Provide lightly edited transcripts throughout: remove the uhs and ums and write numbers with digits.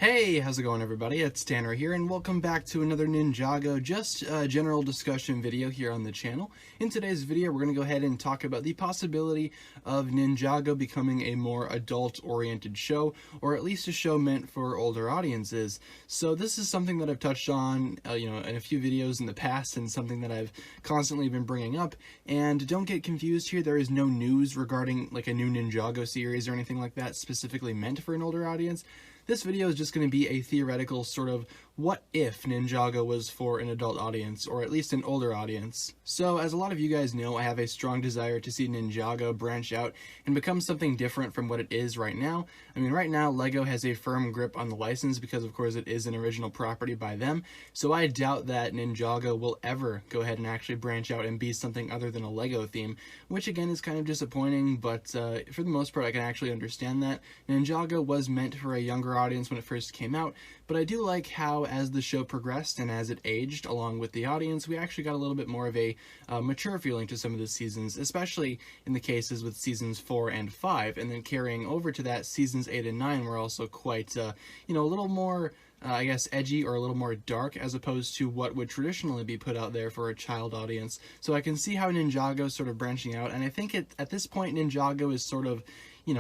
Hey, how's it going everybody? It's Tanner here and welcome back to another Ninjago, just a general discussion video here on the channel. In today's video we're going to go ahead and talk about the possibility of Ninjago becoming a more adult-oriented show, or at least a show meant for older audiences. So this is something that I've touched on in a few videos in the past, and something that I've constantly been bringing up. And don't get confused here, there is no news regarding like a new Ninjago series or anything like that specifically meant for an older audience. This video is just going to be a theoretical sort of what if Ninjago was for an adult audience, or at least an older audience. So as a lot of you guys know, I have a strong desire to see Ninjago branch out and become something different from what it is right now. I mean, right now LEGO has a firm grip on the license because of course it is an original property by them, so I doubt that Ninjago will ever go ahead and actually branch out and be something other than a LEGO theme, which again is kind of disappointing, but for the most part I can actually understand that. Ninjago was meant for a younger audience when it first came out, but I do like how as the show progressed and as it aged along with the audience, we actually got a little bit more of a mature feeling to some of the seasons, especially in the cases with seasons 4 and 5, and then carrying over to that, seasons 8 and 9 were also quite, a little more I guess edgy or a little more dark as opposed to what would traditionally be put out there for a child audience. So I can see how Ninjago is sort of branching out, and I think at this point Ninjago is sort of,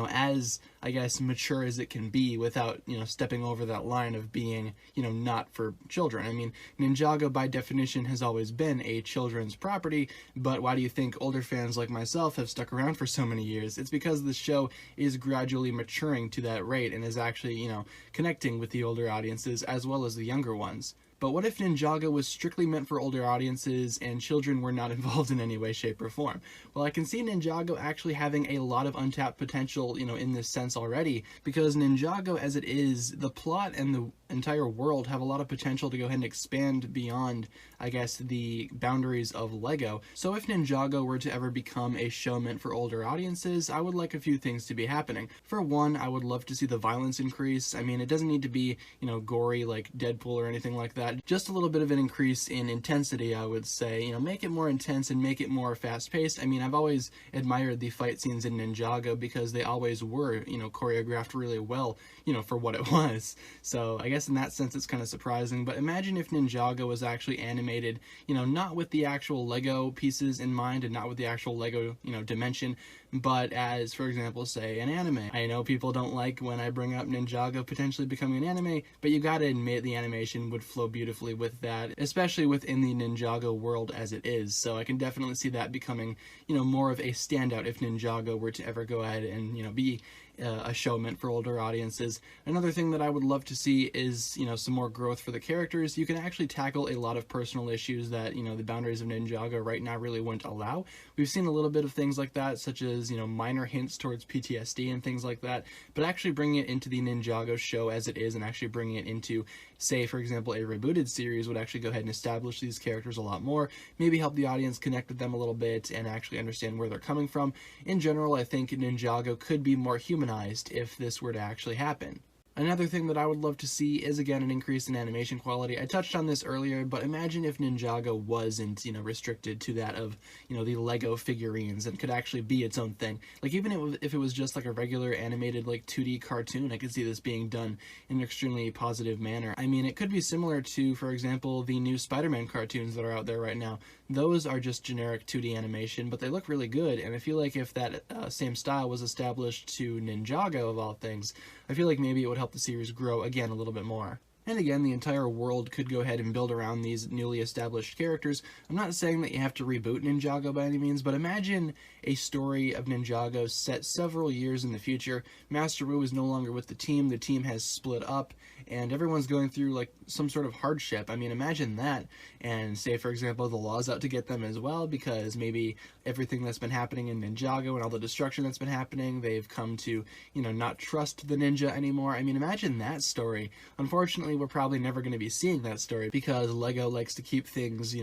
as, I guess, mature as it can be without, stepping over that line of being, not for children. I mean, Ninjago by definition has always been a children's property, but why do you think older fans like myself have stuck around for so many years? It's because the show is gradually maturing to that rate and is actually, connecting with the older audiences as well as the younger ones. But what if Ninjago was strictly meant for older audiences and children were not involved in any way, shape, or form? Well, I can see Ninjago actually having a lot of untapped potential, in this sense already, because Ninjago as it is, the plot and the entire world have a lot of potential to go ahead and expand beyond, I guess, the boundaries of LEGO. So if Ninjago were to ever become a show meant for older audiences, I would like a few things to be happening. For one, I would love to see the violence increase. I mean, it doesn't need to be, gory like Deadpool or anything like that. Just a little bit of an increase in intensity, I would say. Make it more intense and make it more fast-paced. I mean, I've always admired the fight scenes in Ninjago because they always were, choreographed really well, for what it was. So I guess in that sense it's kind of surprising. But imagine if Ninjago was actually animated, not with the actual LEGO pieces in mind and not with the actual LEGO, dimension, but as, for example, say, an anime. I know people don't like when I bring up Ninjago potentially becoming an anime, but you gotta admit the animation would flow beautifully with that, especially within the Ninjago world as it is. So I can definitely see that becoming, more of a standout if Ninjago were to ever go ahead and, be a show meant for older audiences. Another thing that I would love to see is, some more growth for the characters. You can actually tackle a lot of personal issues that, the boundaries of Ninjago right now really wouldn't allow. We've seen a little bit of things like that, such as, minor hints towards PTSD and things like that, but actually bringing it into the Ninjago show as it is and actually bringing it into, say, for example, a rebooted series would actually go ahead and establish these characters a lot more, maybe help the audience connect with them a little bit and actually understand where they're coming from. In general, I think Ninjago could be more humanized if this were to actually happen. Another thing that I would love to see is, again, an increase in animation quality. I touched on this earlier, but imagine if Ninjago wasn't, restricted to that of, the LEGO figurines and could actually be its own thing. Like, even if it was just like a regular animated, like, 2D cartoon, I could see this being done in an extremely positive manner. I mean, it could be similar to, for example, the new Spider-Man cartoons that are out there right now. Those are just generic 2D animation, but they look really good, and I feel like if that same style was established to Ninjago, of all things, I feel like maybe it would help the series grow again a little bit more. And again, the entire world could go ahead and build around these newly established characters. I'm not saying that you have to reboot Ninjago by any means, but imagine a story of Ninjago set several years in the future. Master Wu is no longer with the team has split up, and everyone's going through like some sort of hardship. I mean, imagine that, and say, for example, the law's out to get them as well, because maybe everything that's been happening in Ninjago and all the destruction that's been happening, they've come to, not trust the ninja anymore. I mean, imagine that story. Unfortunately, we're probably never going to be seeing that story because LEGO likes to keep things,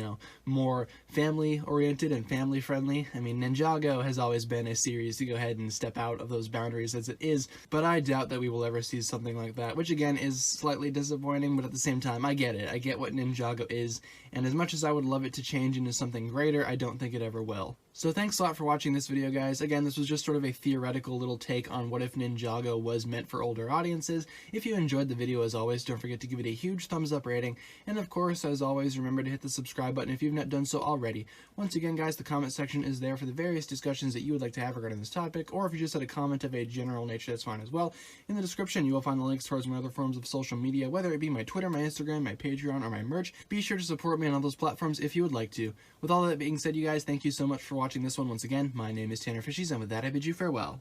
more family-oriented and family-friendly. I mean, Ninjago has always been a series to go ahead and step out of those boundaries as it is, but I doubt that we will ever see something like that, which again is slightly disappointing, but at the same time, I get it. I get what Ninjago is, and as much as I would love it to change into something greater, I don't think it ever will. So thanks a lot for watching this video, guys. Again, this was just sort of a theoretical little take on what if Ninjago was meant for older audiences. If you enjoyed the video, as always, don't forget to give it a huge thumbs up rating. And of course, as always, remember to hit the subscribe button if you've not done so already. Once again, guys, the comment section is there for the various discussions that you would like to have regarding this topic, or if you just had a comment of a general nature, that's fine as well. In the description, you will find the links towards my other forms of social media, whether it be my Twitter, my Instagram, my Patreon, or my merch. Be sure to support me on all those platforms if you would like to. With all that being said, you guys, thank you so much for watching this one once again. My name is TannerFishies, and with that, I bid you farewell.